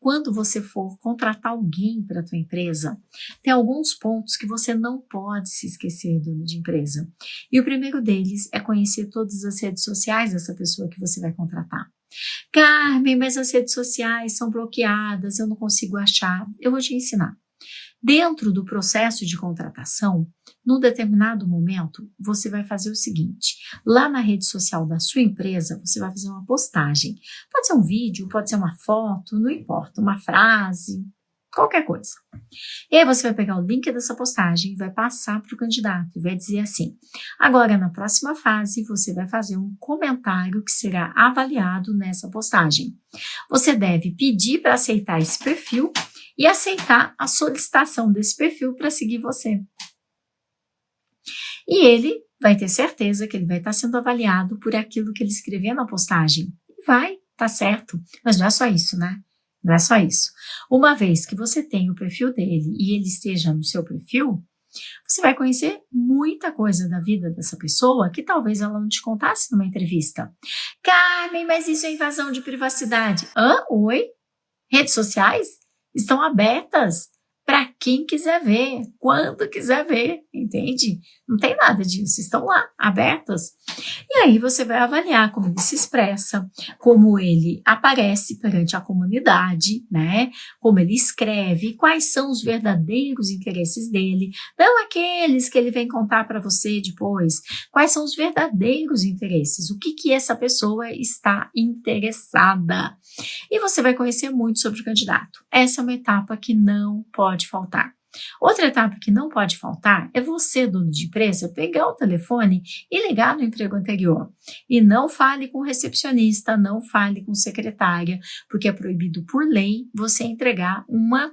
quando você for contratar alguém para a tua empresa, tem alguns pontos que você não pode se esquecer, dono de empresa. E o primeiro deles é conhecer todas as redes sociais dessa pessoa que você vai contratar. Carmen, mas as redes sociais são bloqueadas, eu não consigo achar. Eu vou te ensinar. Dentro do processo de contratação, num determinado momento, você vai fazer o seguinte: lá na rede social da sua empresa, você vai fazer uma postagem. Pode ser um vídeo, pode ser uma foto, não importa, uma frase, qualquer coisa. E aí você vai pegar o link dessa postagem e vai passar para o candidato e vai dizer assim: agora na próxima fase você vai fazer um comentário que será avaliado nessa postagem. Você deve pedir para aceitar esse perfil e aceitar a solicitação desse perfil para seguir você. E ele vai ter certeza que ele vai estar sendo avaliado por aquilo que ele escreveu na postagem. E vai, tá certo. Mas não é só isso, né? Não é só isso. Uma vez que você tem o perfil dele e ele esteja no seu perfil, você vai conhecer muita coisa da vida dessa pessoa que talvez ela não te contasse numa entrevista. Carmen, mas isso é invasão de privacidade. Oi? Redes sociais estão abertas para quem quiser ver, quando quiser ver, entende? Não tem nada disso, estão lá, abertas. E aí você vai avaliar como ele se expressa, como ele aparece perante a comunidade, né? Como ele escreve, quais são os verdadeiros interesses dele, não aqueles que ele vem contar para você depois. Quais são os verdadeiros interesses, o que essa pessoa está interessada. E você vai conhecer muito sobre o candidato. Essa é uma etapa que não pode faltar. Outra etapa que não pode faltar é você, dono de empresa, pegar o telefone e ligar no emprego anterior. E não fale com recepcionista, não fale com secretária, porque é proibido por lei você entregar uma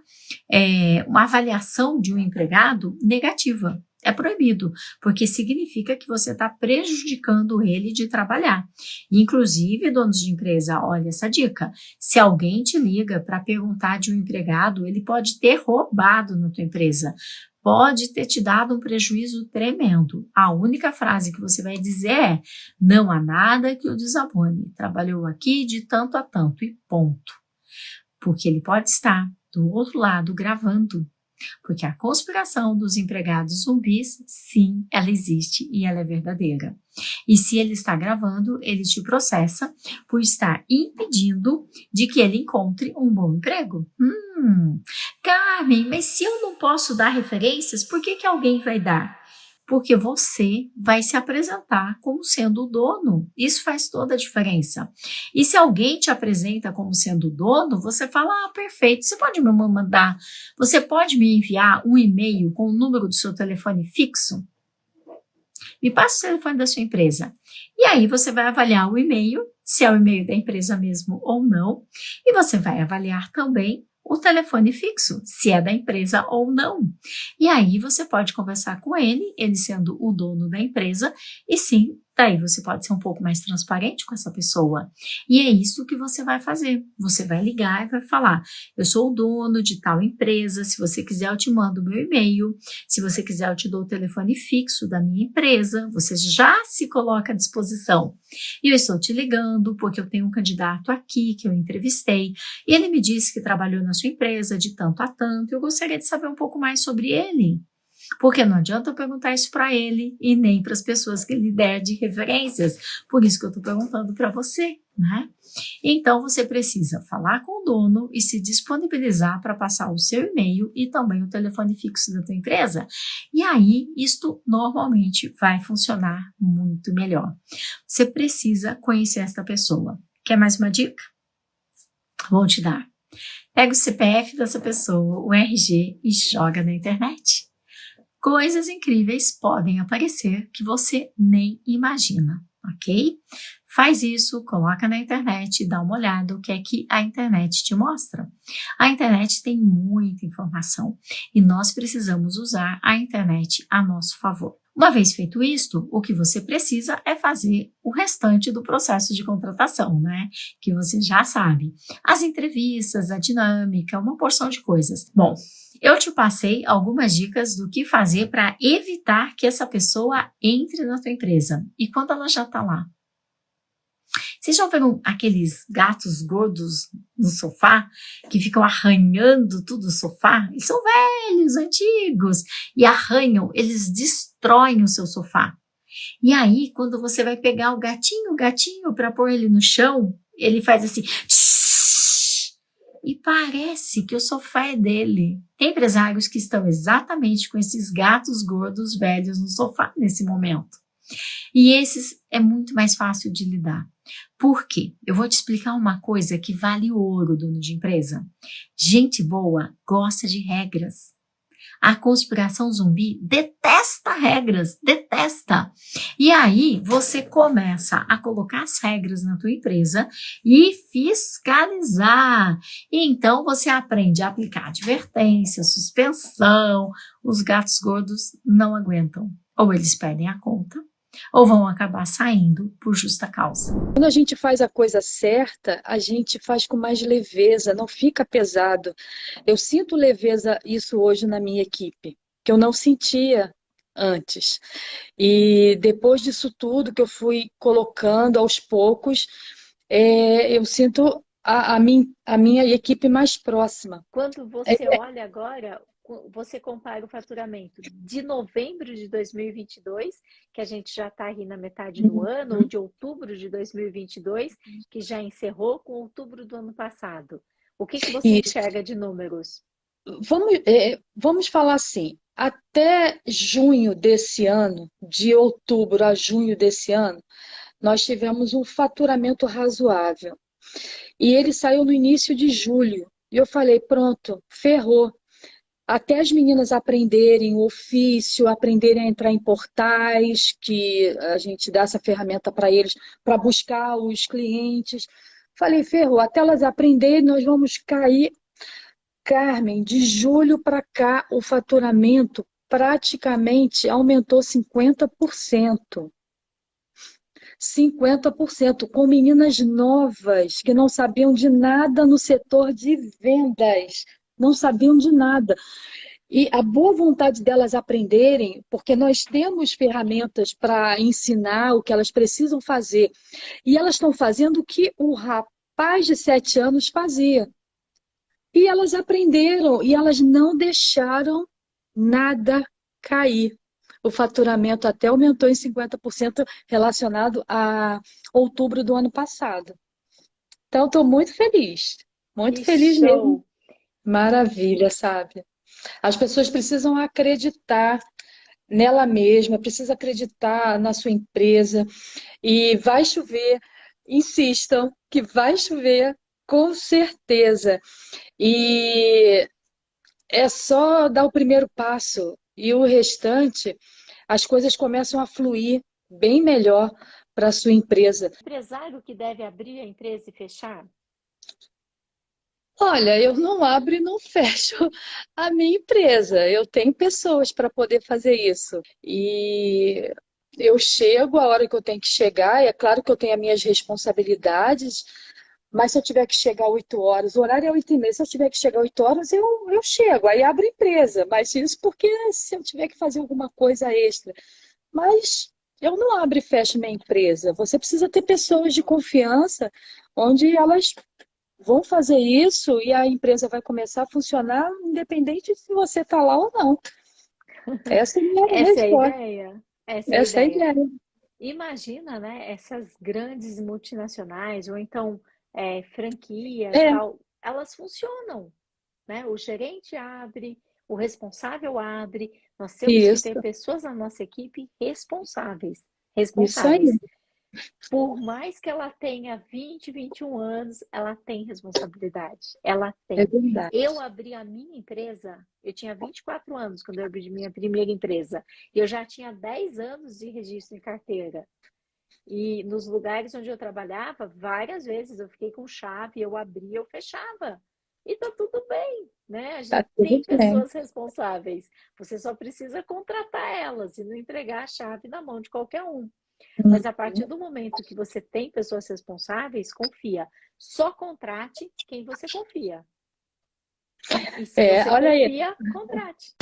avaliação de um empregado negativa. É proibido, porque significa que você está prejudicando ele de trabalhar. Inclusive, donos de empresa, olha essa dica: se alguém te liga para perguntar de um empregado, ele pode ter roubado na tua empresa, pode ter te dado um prejuízo tremendo. A única frase que você vai dizer é: não há nada que o desabone, trabalhou aqui de tanto a tanto e ponto. Porque ele pode estar do outro lado gravando. Porque a conspiração dos empregados zumbis, sim, ela existe e ela é verdadeira. E se ele está gravando, ele te processa por estar impedindo de que ele encontre um bom emprego. Carmen, mas se eu não posso dar referências, por que alguém vai dar? Porque você vai se apresentar como sendo o dono. Isso faz toda a diferença. E se alguém te apresenta como sendo o dono, você fala: perfeito, você pode me enviar um e-mail com o número do seu telefone fixo? Me passa o telefone da sua empresa. E aí você vai avaliar o e-mail, se é o e-mail da empresa mesmo ou não, e você vai avaliar também o telefone fixo, se é da empresa ou não. E aí você pode conversar com ele sendo o dono da empresa, e sim, daí você pode ser um pouco mais transparente com essa pessoa. E é isso que você vai fazer. Você vai ligar e vai falar: eu sou o dono de tal empresa, se você quiser eu te mando o meu e-mail, se você quiser eu te dou o telefone fixo da minha empresa, você já se coloca à disposição. E eu estou te ligando porque eu tenho um candidato aqui que eu entrevistei, e ele me disse que trabalhou na sua empresa de tanto a tanto, eu gostaria de saber um pouco mais sobre ele. Porque não adianta eu perguntar isso para ele e nem para as pessoas que ele der de referências. Por isso que eu estou perguntando para você, né? Então, você precisa falar com o dono e se disponibilizar para passar o seu e-mail e também o telefone fixo da tua empresa. E aí, isto normalmente vai funcionar muito melhor. Você precisa conhecer esta pessoa. Quer mais uma dica? Vou te dar. Pega o CPF dessa pessoa, o RG e joga na internet. Coisas incríveis podem aparecer que você nem imagina, ok? Faz isso, coloca na internet e dá uma olhada o que é que a internet te mostra. A internet tem muita informação e nós precisamos usar a internet a nosso favor. Uma vez feito isto, o que você precisa é fazer o restante do processo de contratação, né? Que você já sabe. As entrevistas, a dinâmica, uma porção de coisas. Bom, eu te passei algumas dicas do que fazer para evitar que essa pessoa entre na tua empresa. E quando ela já está lá? Vocês já viram aqueles gatos gordos no sofá que ficam arranhando tudo o sofá? Eles são velhos, antigos e arranham, eles destroem o seu sofá. E aí, quando você vai pegar o gatinho para pôr ele no chão, ele faz assim, e parece que o sofá é dele. Tem empresários que estão exatamente com esses gatos gordos velhos no sofá nesse momento. E esses é muito mais fácil de lidar. Por quê? Eu vou te explicar uma coisa que vale ouro, dono de empresa. Gente boa gosta de regras. A conspiração zumbi detesta regras, detesta. E aí você começa a colocar as regras na tua empresa e fiscalizar. E então você aprende a aplicar advertência, suspensão. Os gatos gordos não aguentam. Ou eles perdem a conta, ou vão acabar saindo por justa causa. Quando a gente faz a coisa certa, a gente faz com mais leveza, não fica pesado. Eu sinto leveza isso hoje na minha equipe, que eu não sentia antes. E depois disso tudo que eu fui colocando aos poucos, eu sinto a minha equipe mais próxima. Quando você olha agora, você compara o faturamento de novembro de 2022, que a gente já está aí na metade do ano, ou de outubro de 2022, que já encerrou, com outubro do ano passado. O que você E enxerga de números? vamos falar assim, até junho desse ano, de outubro a junho desse ano, nós tivemos um faturamento razoável. E ele saiu no início de julho. E eu falei, pronto, ferrou. Até as meninas aprenderem o ofício, aprenderem a entrar em portais, que a gente dá essa ferramenta para eles, para buscar os clientes. Falei, ferrou, até elas aprenderem, nós vamos cair. Carmen, de julho para cá, o faturamento praticamente aumentou 50%. 50%, com meninas novas que não sabiam de nada no setor de vendas, não sabiam de nada. E a boa vontade delas aprenderem, porque nós temos ferramentas para ensinar o que elas precisam fazer. E elas estão fazendo o que o rapaz de 7 anos fazia. E elas aprenderam e elas não deixaram nada cair. O faturamento até aumentou em 50% relacionado a outubro do ano passado. Então, estou muito Que feliz mesmo. show! Maravilha, sabe? As pessoas precisam acreditar nela mesma, precisam acreditar na sua empresa. E vai chover, insistam que vai chover, com certeza. E é só dar o primeiro passo e o restante, as coisas começam a fluir bem melhor para a sua empresa. Empresário que deve abrir a empresa e fechar? Olha, eu não abro e não fecho a minha empresa. Eu tenho pessoas para poder fazer isso. E eu chego a hora que eu tenho que chegar, e é claro que eu tenho as minhas responsabilidades, mas se eu tiver que chegar 8 horas, o horário é 8h30, se eu tiver que chegar 8 horas, eu chego, aí abro a empresa. Mas isso porque se eu tiver que fazer alguma coisa extra. Mas eu não abro e fecho minha empresa. Você precisa ter pessoas de confiança onde elas vão fazer isso e a empresa vai começar a funcionar independente se você está lá ou não. Essa é a minha Essa é a resposta. ideia. Essa é a Essa é a ideia. ideia. Imagina, né, essas grandes multinacionais, ou então franquias, É, tal, elas funcionam, né? O gerente abre, o responsável abre. Nós temos que ter isso. pessoas na nossa equipe responsáveis. Isso aí. Responsáveis. Por mais que ela tenha 20, 21 anos, ela tem responsabilidade. Ela É tem. verdade. Eu abri a minha empresa, eu tinha 24 anos quando eu abri minha primeira empresa. E eu já tinha 10 anos de registro em carteira. E nos lugares onde eu trabalhava, várias vezes eu fiquei com chave, eu abria, eu fechava. E tá tudo bem, né? A Tá gente tudo tem bem. pessoas responsáveis. Você só precisa contratar elas e não entregar a chave na mão de qualquer um. Mas a partir do momento que você tem pessoas responsáveis, confia. Só contrate quem você confia. E se você Olha aí. confia, contrate.